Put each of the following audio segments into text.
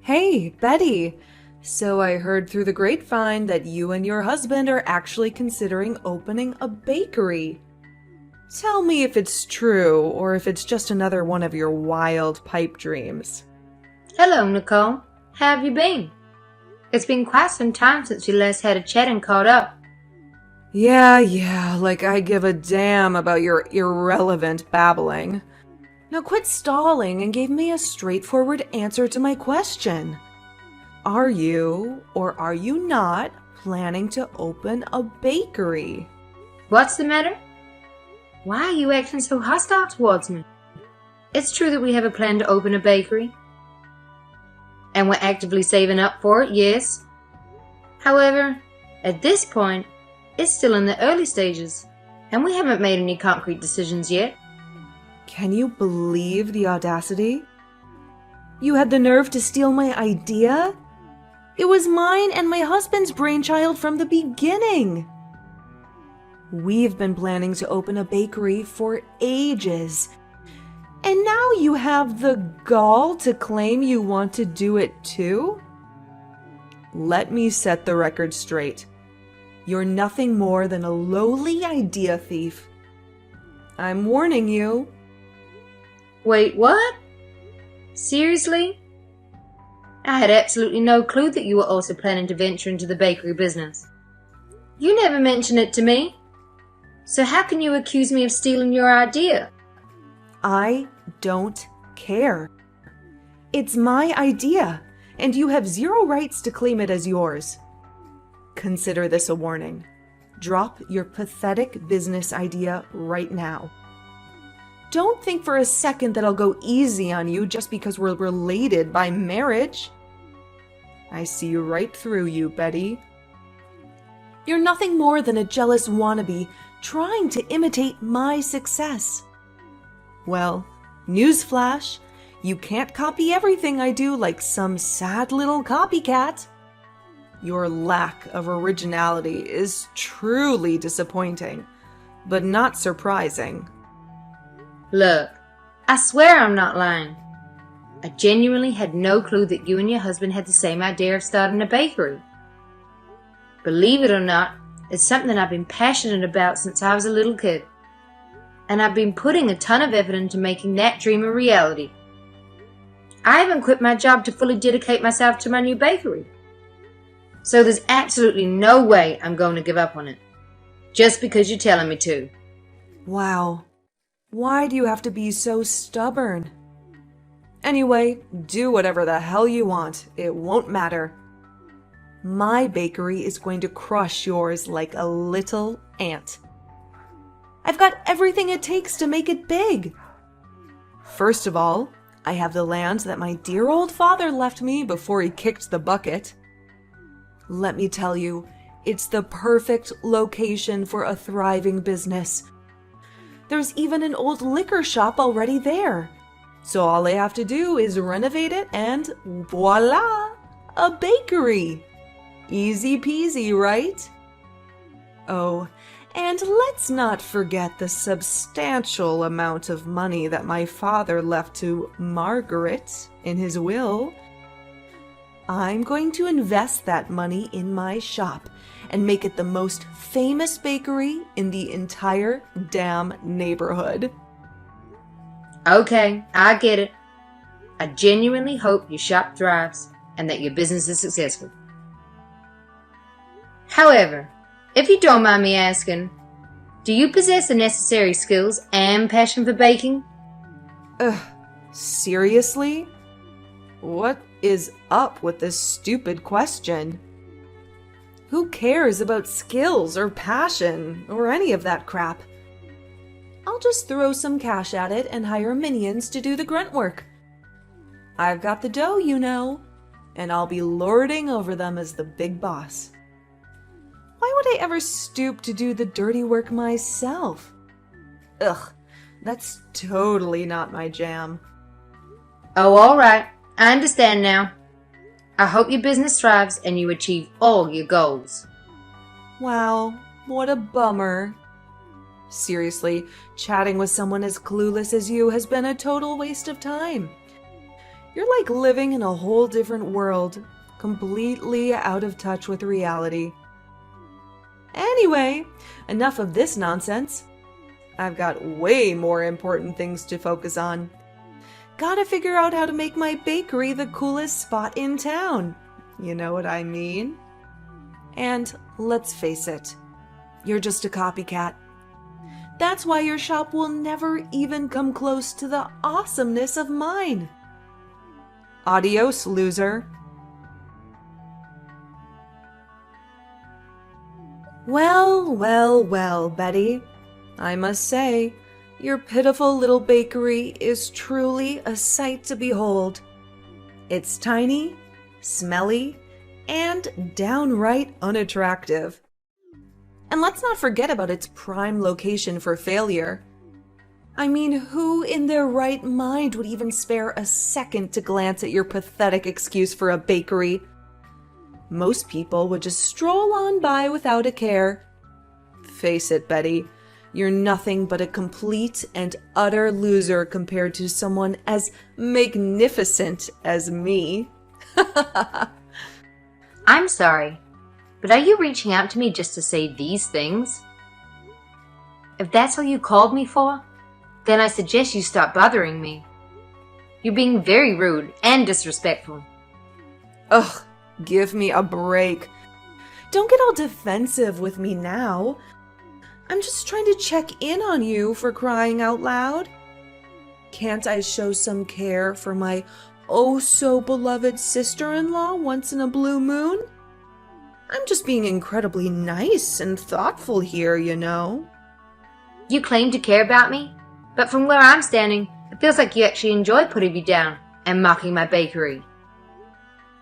Hey, Betty. So I heard through the grapevine that you and your husband are actually considering opening a bakery. Tell me if it's true or if it's just another one of your wild pipe dreams. Hello, Nicole. How have you been? It's been quite some time since we last had a chat and caught up. Yeah, like I give a damn about your irrelevant babbling. Now quit stalling and give me a straightforward answer to my question. Are you, or are you not, planning to open a bakery? What's the matter? Why are you acting so hostile towards me? It's true that we have a plan to open a bakery. And we're actively saving up for it, yes. However, at this point, it's still in the early stages, and we haven't made any concrete decisions yet. Can you believe the audacity? You had the nerve to steal my idea? It was mine and my husband's brainchild from the beginning. We've been planning to open a bakery for ages. And now you have the gall to claim you want to do it too? Let me set the record straight. You're nothing more than a lowly idea thief. I'm warning you. Wait, what? Seriously? I had absolutely no clue that you were also planning to venture into the bakery business. You never mentioned it to me. So how can you accuse me of stealing your idea? I don't care. It's my idea, and you have zero rights to claim it as yours. Consider this a warning. Drop your pathetic business idea right now. Don't think for a second that I'll go easy on you just because we're related by marriage. I see right through you, Betty. You're nothing more than a jealous wannabe trying to imitate my success. Well, newsflash, you can't copy everything I do like some sad little copycat. Your lack of originality is truly disappointing, but not surprising. Look, I swear I'm not lying. I genuinely had no clue that you and your husband had the same idea of starting a bakery. Believe it or not, it's something I've been passionate about since I was a little kid. And I've been putting a ton of effort into making that dream a reality. I haven't quit my job to fully dedicate myself to my new bakery. So there's absolutely no way I'm going to give up on it, just because you're telling me to. Wow. Why do you have to be so stubborn? Anyway, do whatever the hell you want. It won't matter. My bakery is going to crush yours like a little ant. I've got everything it takes to make it big. First of all, I have the land that my dear old father left me before he kicked the bucket. Let me tell you, it's the perfect location for a thriving business. There's even an old liquor shop already there. So all I have to do is renovate it and voila, a bakery. Easy peasy, right? Oh, and let's not forget the substantial amount of money that my father left to Margaret in his will. I'm going to invest that money in my shop and make it the most famous bakery in the entire damn neighborhood. Okay, I get it. I genuinely hope your shop thrives and that your business is successful. However, if you don't mind me asking, do you possess the necessary skills and passion for baking? Seriously? What is up with this stupid question? Who cares about skills or passion or any of that crap? I'll just throw some cash at it and hire minions to do the grunt work. I've got the dough, you know, and I'll be lording over them as the big boss. Why would I ever stoop to do the dirty work myself? Ugh, that's totally not my jam. Oh, all right. I understand now. I hope your business thrives and you achieve all your goals. Wow, what a bummer. Seriously, chatting with someone as clueless as you has been a total waste of time. You're like living in a whole different world, completely out of touch with reality. Anyway, enough of this nonsense. I've got way more important things to focus on. Gotta figure out how to make my bakery the coolest spot in town. You know what I mean? And let's face it, you're just a copycat. That's why your shop will never even come close to the awesomeness of mine. Adios, loser. Well, well, well, Betty. I must say, your pitiful little bakery is truly a sight to behold. It's tiny, smelly, and downright unattractive. And let's not forget about its prime location for failure. I mean, who in their right mind would even spare a second to glance at your pathetic excuse for a bakery? Most people would just stroll on by without a care. Face it, Betty, you're nothing but a complete and utter loser compared to someone as magnificent as me. I'm sorry, but are you reaching out to me just to say these things? If that's all you called me for, then I suggest you stop bothering me. You're being very rude and disrespectful. Ugh, give me a break. Don't get all defensive with me now. I'm just trying to check in on you, for crying out loud. Can't I show some care for my oh-so-beloved sister-in-law once in a blue moon? I'm just being incredibly nice and thoughtful here, you know. You claim to care about me, but from where I'm standing, it feels like you actually enjoy putting me down and mocking my bakery.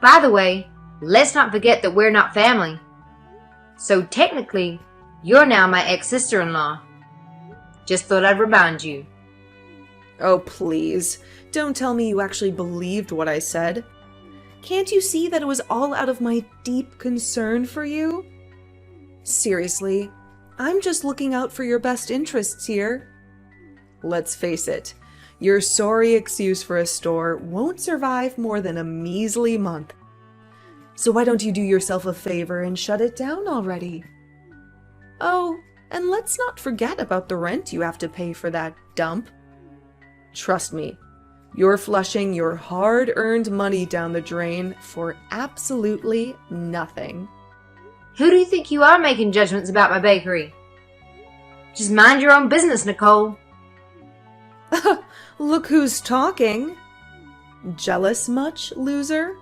By the way, let's not forget that we're not family. So technically, you're now my ex-sister-in-law. Just thought I'd remind you. Oh, please. Don't tell me you actually believed what I said. Can't you see that it was all out of my deep concern for you? Seriously, I'm just looking out for your best interests here. Let's face it, your sorry excuse for a store won't survive more than a measly month. So why don't you do yourself a favor and shut it down already? Oh, and let's not forget about the rent you have to pay for that dump. Trust me, you're flushing your hard-earned money down the drain for absolutely nothing. Who do you think you are making judgments about my bakery? Just mind your own business, Nicole. Look who's talking. Jealous much, loser?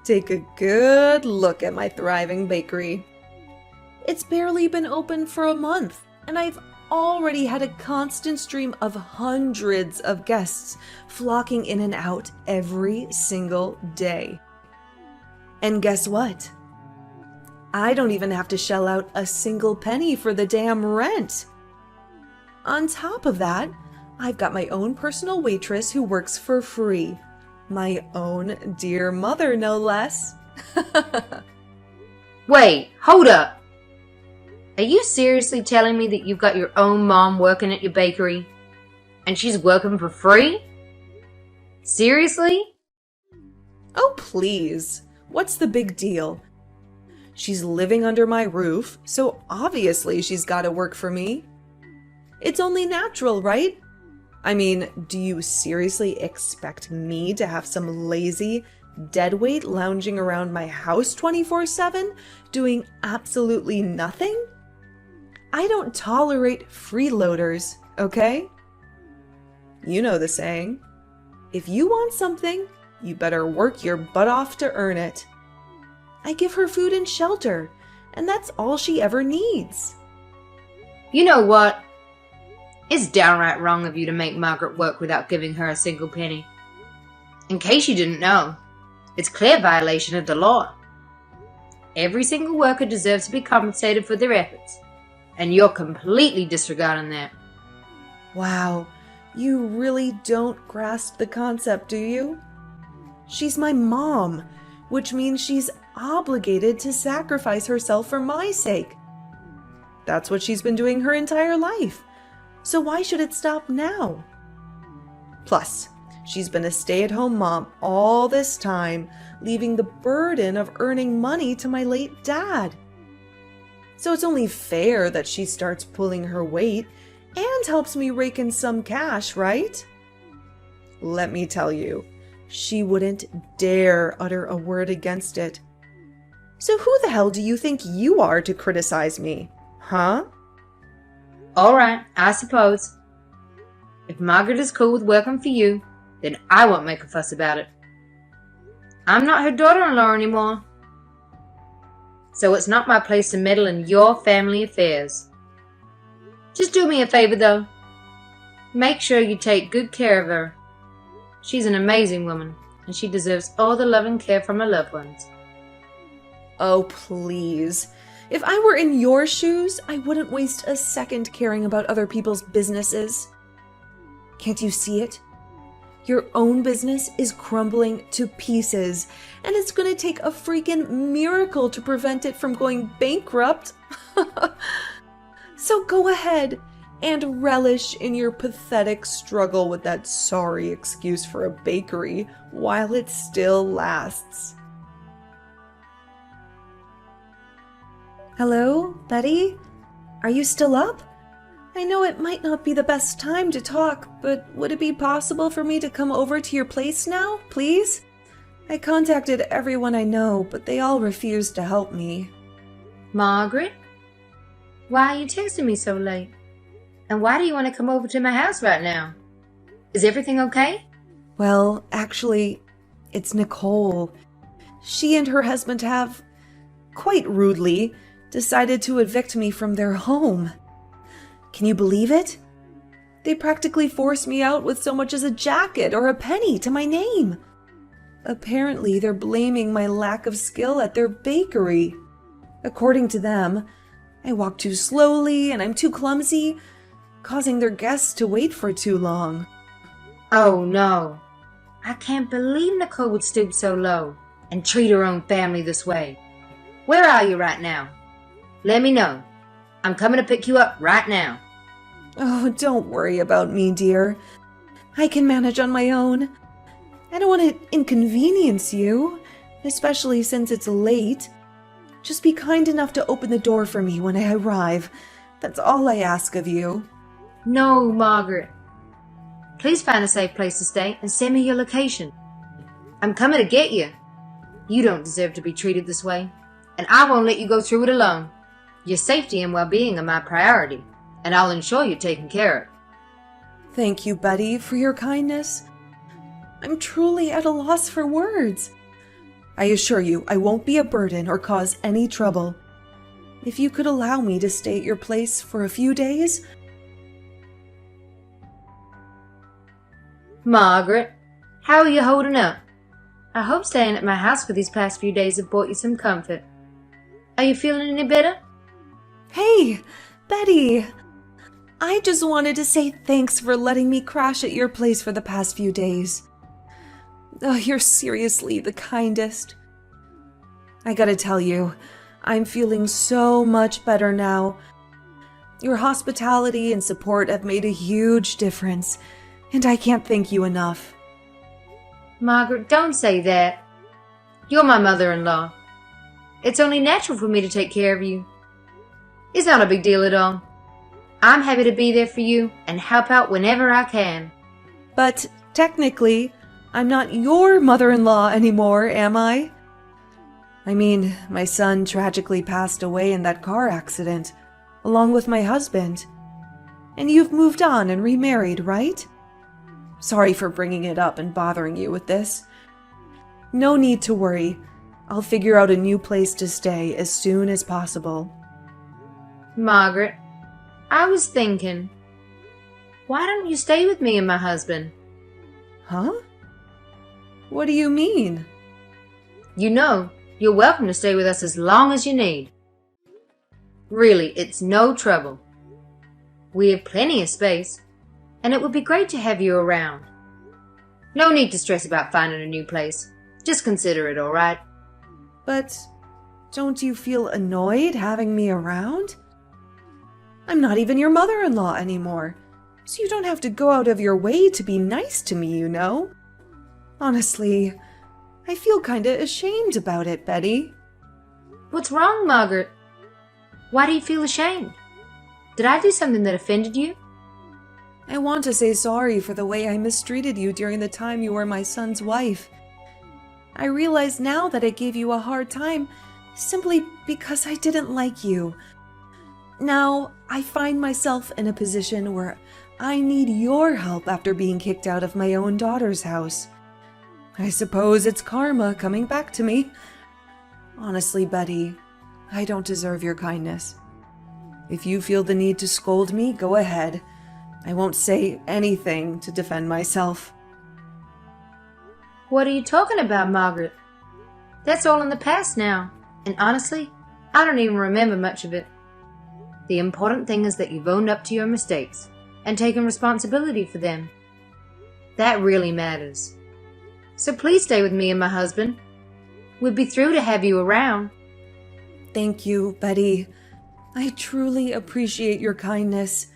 Take a good look at my thriving bakery. It's barely been open for a month, and I've already had a constant stream of hundreds of guests flocking in and out every single day. And guess what? I don't even have to shell out a single penny for the damn rent. On top of that, I've got my own personal waitress who works for free. My own dear mother, no less. Wait, hold up. Are you seriously telling me that you've got your own mom working at your bakery? And she's working for free? Seriously? Oh, please. What's the big deal? She's living under my roof, so obviously she's got to work for me. It's only natural, right? I mean, do you seriously expect me to have some lazy deadweight lounging around my house 24/7, doing absolutely nothing? I don't tolerate freeloaders, okay? You know the saying. If you want something, you better work your butt off to earn it. I give her food and shelter, and that's all she ever needs. You know what? It's downright wrong of you to make Margaret work without giving her a single penny. In case you didn't know, it's a clear violation of the law. Every single worker deserves to be compensated for their efforts, and you're completely disregarding that. Wow, you really don't grasp the concept, do you? She's my mom, which means she's obligated to sacrifice herself for my sake. That's what she's been doing her entire life. So why should it stop now? Plus, She's been a stay-at-home mom all this time, leaving the burden of earning money to my late dad. So it's only fair that she starts pulling her weight and helps me rake in some cash, right? Let me tell you, she wouldn't dare utter a word against it. So who the hell do you think you are to criticize me, huh? All right, I suppose. If Margaret is cool with working for you, then I won't make a fuss about it. I'm not her daughter-in-law anymore. So it's not my place to meddle in your family affairs. Just do me a favor, though. Make sure you take good care of her. She's an amazing woman, and she deserves all the love and care from her loved ones. Oh, please. If I were in your shoes, I wouldn't waste a second caring about other people's businesses. Can't you see it? Your own business is crumbling to pieces, and it's going to take a freaking miracle to prevent it from going bankrupt. So go ahead and relish in your pathetic struggle with that sorry excuse for a bakery while it still lasts. Hello, Betty? Are you still up? I know it might not be the best time to talk, but would it be possible for me to come over to your place now, please? I contacted everyone I know, but they all refused to help me. Margaret? Why are you texting me so late? And why do you want to come over to my house right now? Is everything okay? Well, actually, it's Nicole. She and her husband have, quite rudely, decided to evict me from their home. Can you believe it? They practically forced me out with so much as a jacket or a penny to my name. Apparently, they're blaming my lack of skill at their bakery. According to them, I walk too slowly and I'm too clumsy, causing their guests to wait for too long. Oh no. I can't believe Nicole would stoop so low and treat her own family this way. Where are you right now? Let me know. I'm coming to pick you up right now. Oh, don't worry about me, dear. I can manage on my own. I don't want to inconvenience you, especially since it's late. Just be kind enough to open the door for me when I arrive. That's all I ask of you. No, Margaret. Please find a safe place to stay and send me your location. I'm coming to get you. You don't deserve to be treated this way, and I won't let you go through it alone. Your safety and well-being are my priority, and I'll ensure you're taken care of. Thank you, Betty, for your kindness. I'm truly at a loss for words. I assure you, I won't be a burden or cause any trouble. If you could allow me to stay at your place for a few days. Margaret, how are you holding up? I hope staying at my house for these past few days have brought you some comfort. Are you feeling any better? Hey, Betty! I just wanted to say thanks for letting me crash at your place for the past few days. Oh, you're seriously the kindest. I gotta tell you, I'm feeling so much better now. Your hospitality and support have made a huge difference, and I can't thank you enough. Margaret, don't say that. You're my mother-in-law. It's only natural for me to take care of you. It's not a big deal at all. I'm happy to be there for you and help out whenever I can. But technically, I'm not your mother-in-law anymore, am I? I mean, my son tragically passed away in that car accident, along with my husband. And you've moved on and remarried, right? Sorry for bringing it up and bothering you with this. No need to worry. I'll figure out a new place to stay as soon as possible. Margaret, I was thinking, why don't you stay with me and my husband? Huh? What do you mean? You know, you're welcome to stay with us as long as you need. Really, it's no trouble. We have plenty of space, and it would be great to have you around. No need to stress about finding a new place. Just consider it, all right? But don't you feel annoyed having me around? I'm not even your mother-in-law anymore. so you don't have to go out of your way to be nice to me, you know? Honestly, I feel kinda ashamed about it, Betty. What's wrong, Margaret? Why do you feel ashamed? Did I do something that offended you? I want to say sorry for the way I mistreated you during the time you were my son's wife. I realize now that I gave you a hard time simply because I didn't like you. Now, I find myself in a position where I need your help after being kicked out of my own daughter's house. I suppose it's karma coming back to me. Honestly, Betty, I don't deserve your kindness. If you feel the need to scold me, go ahead. I won't say anything to defend myself. What are you talking about, Margaret? That's all in the past now, and honestly, I don't even remember much of it. The important thing is that you've owned up to your mistakes and taken responsibility for them. That really matters. So please stay with me and my husband. We'd be thrilled to have you around. Thank you, Betty. I truly appreciate your kindness.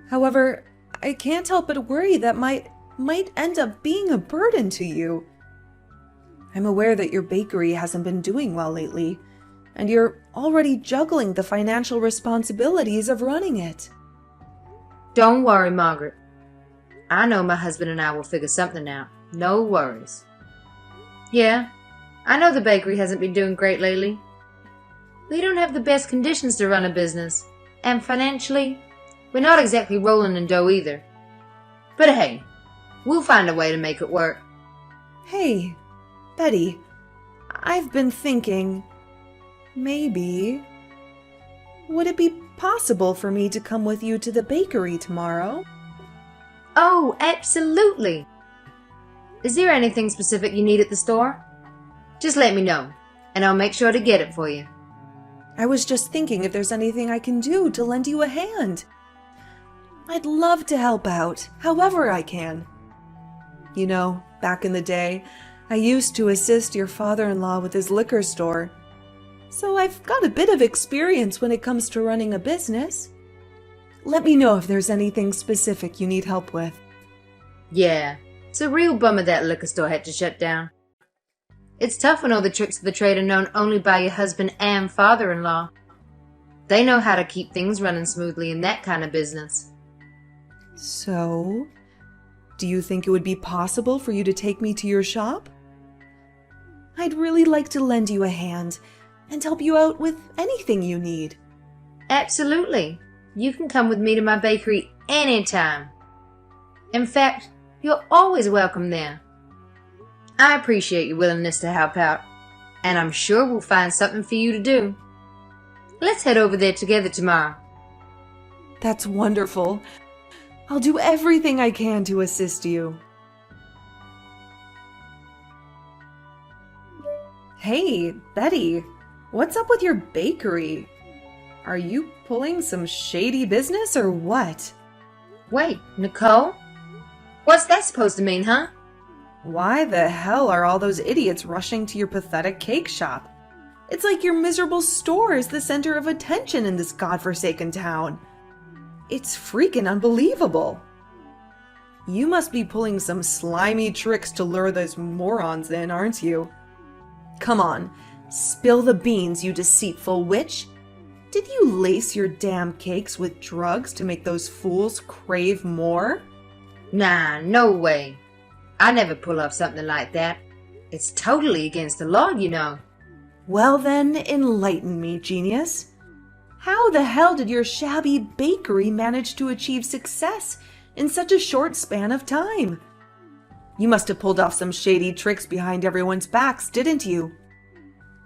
However, I can't help but worry that might end up being a burden to you. I'm aware that your bakery hasn't been doing well lately, and you're already juggling the financial responsibilities of running it. Don't worry, Margaret. I know my husband and I will figure something out. No worries. Yeah, I know the bakery hasn't been doing great lately. We don't have the best conditions to run a business, and financially, we're not exactly rolling in dough either. But hey, we'll find a way to make it work. Hey, Betty, I've been thinking, maybe, would it be possible for me to come with you to the bakery tomorrow? Oh, absolutely. Is there anything specific you need at the store? Just let me know, and I'll make sure to get it for you. I was just thinking if there's anything I can do to lend you a hand. I'd love to help out, however I can. You know, back in the day, I used to assist your father-in-law with his liquor store. So I've got a bit of experience when it comes to running a business. Let me know if there's anything specific you need help with. Yeah, it's a real bummer that liquor store had to shut down. It's tough when all the tricks of the trade are known only by your husband and father-in-law. They know how to keep things running smoothly in that kind of business. So, do you think it would be possible for you to take me to your shop? I'd really like to lend you a hand and help you out with anything you need. Absolutely. You can come with me to my bakery anytime. In fact, you're always welcome there. I appreciate your willingness to help out, and I'm sure we'll find something for you to do. Let's head over there together tomorrow. That's wonderful. I'll do everything I can to assist you. Hey, Betty, what's up with your bakery? Are you pulling some shady business or what? Wait, Nicole? What's that supposed to mean, huh? Why the hell are all those idiots rushing to your pathetic cake shop? It's like your miserable store is the center of attention in this godforsaken town. It's freaking unbelievable. You must be pulling some slimy tricks to lure those morons in, aren't you? Come on, spill the beans, you deceitful witch. Did you lace your damn cakes with drugs to make those fools crave more? Nah, no way. I never pull off something like that. It's totally against the law, you know. Well then, enlighten me, genius. How the hell did your shabby bakery manage to achieve success in such a short span of time? You must have pulled off some shady tricks behind everyone's backs, didn't you?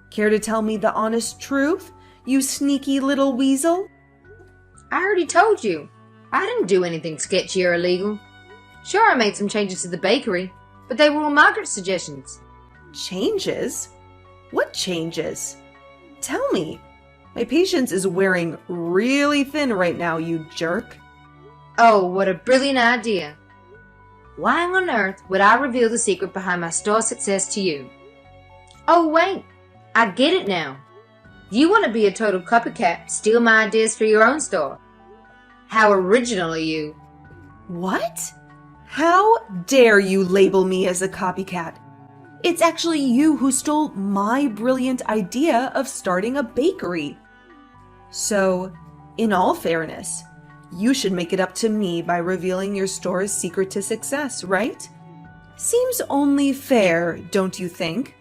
Care to tell me the honest truth, you sneaky little weasel? I already told you. I didn't do anything sketchy or illegal. Sure, I made some changes to the bakery, but they were all Margaret's suggestions. Changes? What changes? Tell me. My patience is wearing really thin right now, you jerk. Oh, what a brilliant idea. Why on earth would I reveal the secret behind my store's success to you? Oh, wait. I get it now. You want to be a total copycat, steal my ideas for your own store. How original of you. What? How dare you label me as a copycat? It's actually you who stole my brilliant idea of starting a bakery. So, in all fairness, you should make it up to me by revealing your store's secret to success, right? Seems only fair, don't you think?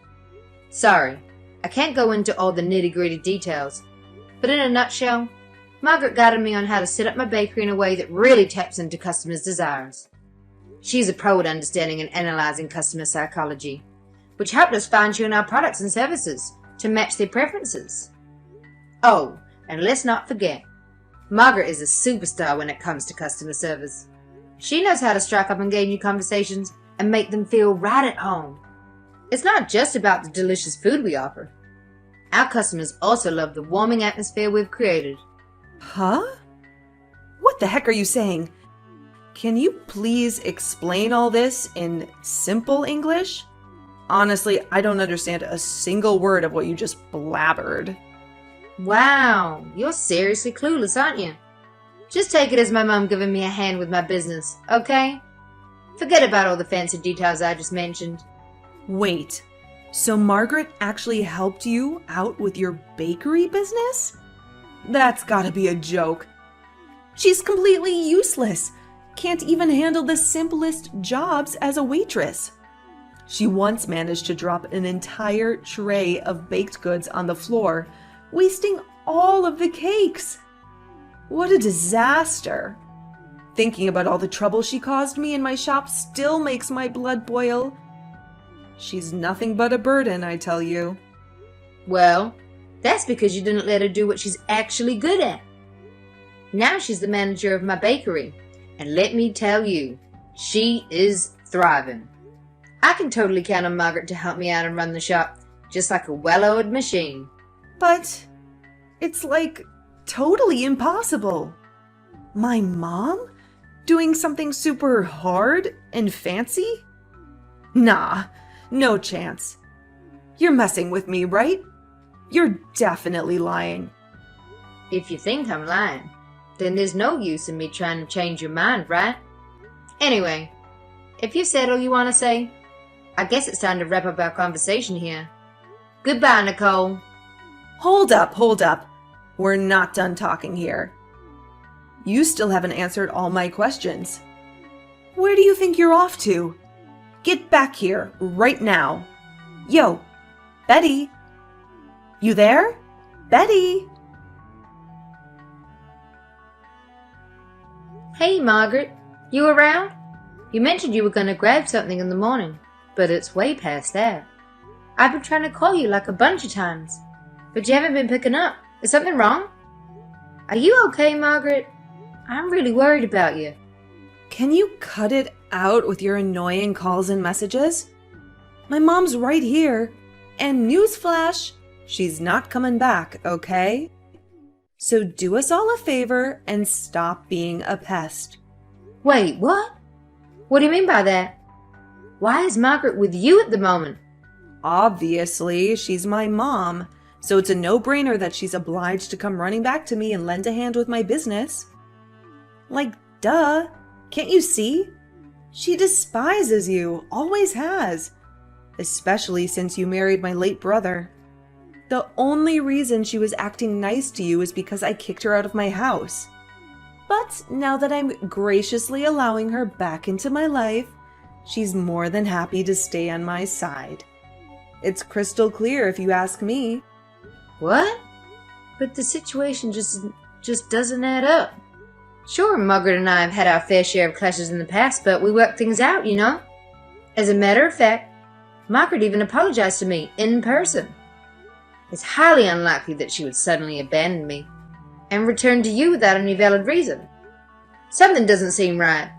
Sorry, I can't go into all the nitty-gritty details, but in a nutshell, Margaret guided me on how to set up my bakery in a way that really taps into customers' desires. She's a pro at understanding and analyzing customer psychology, which helped us fine-tune our products and services to match their preferences. Oh, and let's not forget, Margaret is a superstar when it comes to customer service. She knows how to strike up and gain new conversations and make them feel right at home. It's not just about the delicious food we offer. Our customers also love the warming atmosphere we've created. Huh? What the heck are you saying? Can you please explain all this in simple English? Honestly, I don't understand a single word of what you just blabbered. Wow, you're seriously clueless, aren't you? Just take it as my mom giving me a hand with my business, okay? Forget about all the fancy details I just mentioned. Wait, so Margaret actually helped you out with your bakery business? That's gotta be a joke. She's completely useless. Can't even handle the simplest jobs as a waitress. She once managed to drop an entire tray of baked goods on the floor, wasting all of the cakes. What a disaster. Thinking about all the trouble she caused me in my shop still makes my blood boil. She's nothing but a burden, I tell you. Well, that's because you didn't let her do what she's actually good at. Now she's the manager of my bakery, and let me tell you, she is thriving. I can totally count on Margaret to help me out and run the shop, just like a well-oiled machine. But it's like totally impossible. My mom? Doing something super hard and fancy? Nah, no chance. You're messing with me, right? You're definitely lying. If you think I'm lying, then there's no use in me trying to change your mind, right? Anyway, if you've said all you want to say, I guess it's time to wrap up our conversation here. Goodbye, Nicole. Hold up. We're not done talking here. You still haven't answered all my questions. Where do you think you're off to? Get back here right now. Yo, Betty. You there? Betty? Hey, Margaret. You around? You mentioned you were going to grab something in the morning, but it's way past that. I've been trying to call you like a bunch of times, but you haven't been picking up. Is something wrong? Are you okay, Margaret? I'm really worried about you. Can you cut it out with your annoying calls and messages? My mom's right here. And newsflash, she's not coming back, okay? So do us all a favor and stop being a pest. Wait, what? What do you mean by that? Why is Margaret with you at the moment? Obviously, she's my mom, so it's a no-brainer that she's obliged to come running back to me and lend a hand with my business. Like, duh. Can't you see? She despises you, always has. Especially since you married my late brother. The only reason she was acting nice to you is because I kicked her out of my house. But now that I'm graciously allowing her back into my life, she's more than happy to stay on my side. It's crystal clear if you ask me. What? But the situation just doesn't add up. Sure, Margaret and I have had our fair share of clashes in the past, but we worked things out, you know? As a matter of fact, Margaret even apologized to me in person. It's highly unlikely that she would suddenly abandon me and return to you without any valid reason. Something doesn't seem right.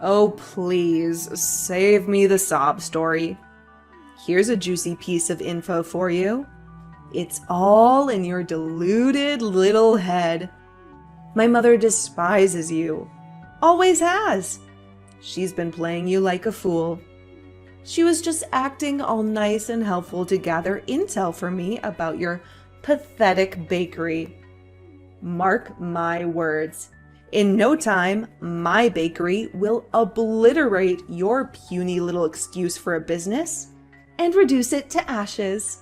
Oh, please, save me the sob story. Here's a juicy piece of info for you. It's all in your deluded little head. My mother despises you. Always has. She's been playing you like a fool. She was just acting all nice and helpful to gather intel for me about your pathetic bakery. Mark my words. In no time, my bakery will obliterate your puny little excuse for a business and reduce it to ashes.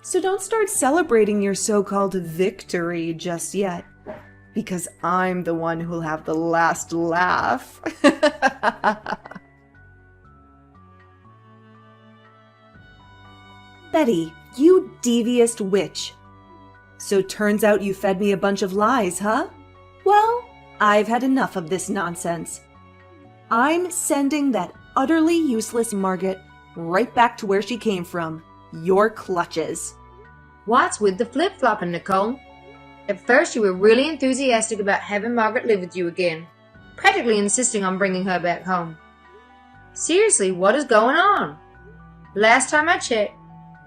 So don't start celebrating your so-called victory just yet, because I'm the one who'll have the last laugh. Betty, you devious witch. So turns out you fed me a bunch of lies, huh? Well, I've had enough of this nonsense. I'm sending that utterly useless Margaret right back to where she came from, your clutches. What's with the flip-flopping, Nicole? At first you were really enthusiastic about having Margaret live with you again, practically insisting on bringing her back home. Seriously, what is going on? Last time I checked,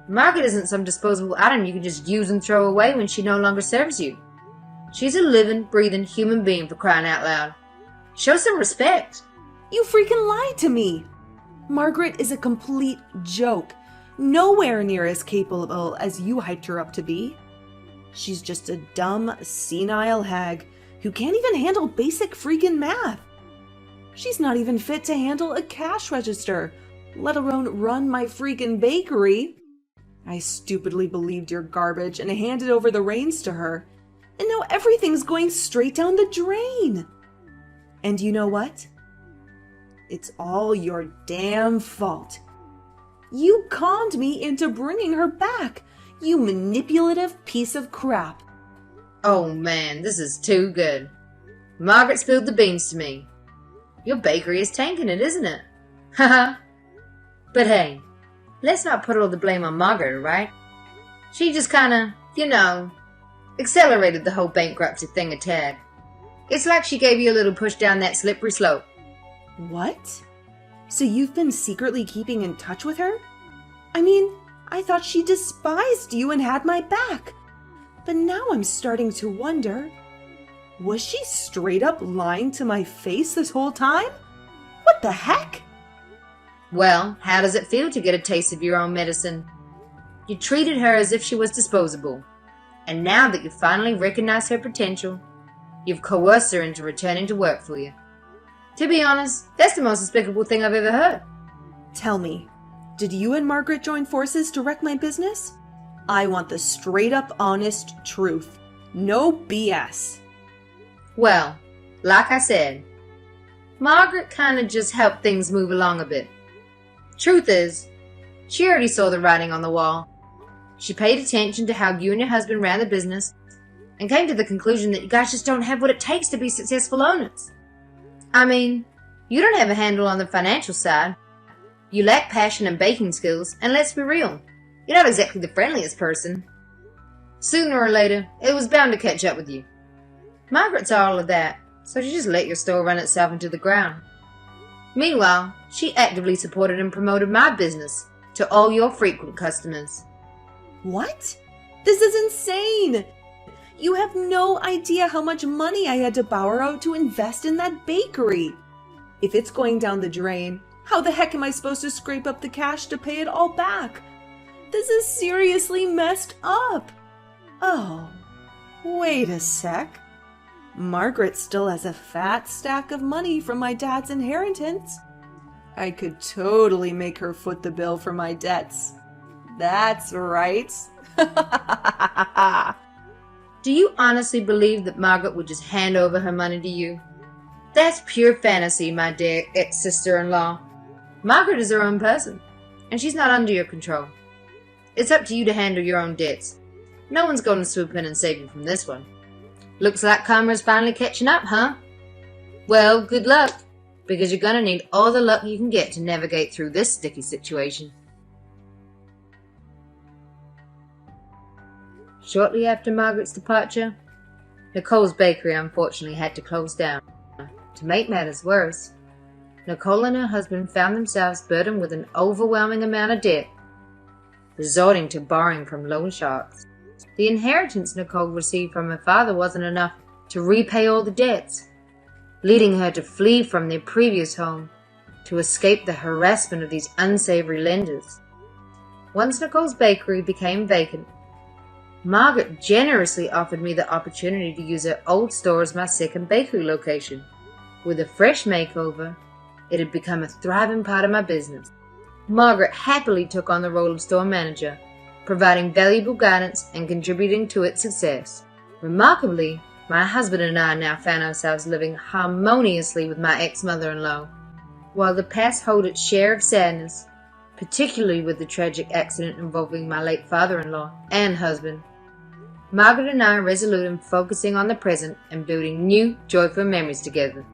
Margaret isn't some disposable item you can just use and throw away when she no longer serves you. She's a living, breathing human being, for crying out loud. Show some respect. You freaking lied to me. Margaret is a complete joke, nowhere near as capable as you hyped her up to be. She's just a dumb, senile hag who can't even handle basic freaking math. She's not even fit to handle a cash register, let alone run my freaking bakery. I stupidly believed your garbage and handed over the reins to her, and now everything's going straight down the drain. And you know what? It's all your damn fault. You conned me into bringing her back, you manipulative piece of crap. Oh man, this is too good. Margaret spilled the beans to me. Your bakery is tanking it, isn't it? Haha. But hey, let's not put all the blame on Margaret, right? She just kinda, accelerated the whole bankruptcy thing a tad. It's like she gave you a little push down that slippery slope. What? So you've been secretly keeping in touch with her? I mean, I thought she despised you and had my back. But now I'm starting to wonder, was she straight up lying to my face this whole time? What the heck? Well, how does it feel to get a taste of your own medicine? You treated her as if she was disposable. And now that you finally recognize her potential, you've coerced her into returning to work for you. To be honest, that's the most despicable thing I've ever heard. Tell me, did you and Margaret join forces to wreck my business? I want the straight up honest truth. No BS. Well, like I said, Margaret kinda just helped things move along a bit. Truth is, she already saw the writing on the wall. She paid attention to how you and your husband ran the business and came to the conclusion that you guys just don't have what it takes to be successful owners. I mean, you don't have a handle on the financial side. You lack passion and baking skills, and let's be real, you're not exactly the friendliest person. Sooner or later, it was bound to catch up with you. Margaret's all of that, so she just let your store run itself into the ground. Meanwhile, she actively supported and promoted my business to all your frequent customers. What? This is insane! You have no idea how much money I had to borrow to invest in that bakery. If it's going down the drain, how the heck am I supposed to scrape up the cash to pay it all back? This is seriously messed up. Oh, wait a sec. Margaret still has a fat stack of money from my dad's inheritance. I could totally make her foot the bill for my debts. That's right. Do you honestly believe that Margaret would just hand over her money to you? That's pure fantasy, my dear ex-sister-in-law. Margaret is her own person, and she's not under your control. It's up to you to handle your own debts. No one's going to swoop in and save you from this one. Looks like karma's finally catching up, huh? Well, good luck, because you're gonna need all the luck you can get to navigate through this sticky situation. Shortly after Margaret's departure, Nicole's bakery unfortunately had to close down. To make matters worse, Nicole and her husband found themselves burdened with an overwhelming amount of debt, resorting to borrowing from loan sharks. The inheritance Nicole received from her father wasn't enough to repay all the debts, leading her to flee from their previous home to escape the harassment of these unsavory lenders. Once Nicole's bakery became vacant, Margaret generously offered me the opportunity to use her old store as my second bakery location. With a fresh makeover, it had become a thriving part of my business. Margaret happily took on the role of store manager, providing valuable guidance and contributing to its success. Remarkably, my husband and I now found ourselves living harmoniously with my ex-mother-in-law. While the past held its share of sadness, particularly with the tragic accident involving my late father-in-law and husband, Margaret and I are resolute in focusing on the present and building new, joyful memories together.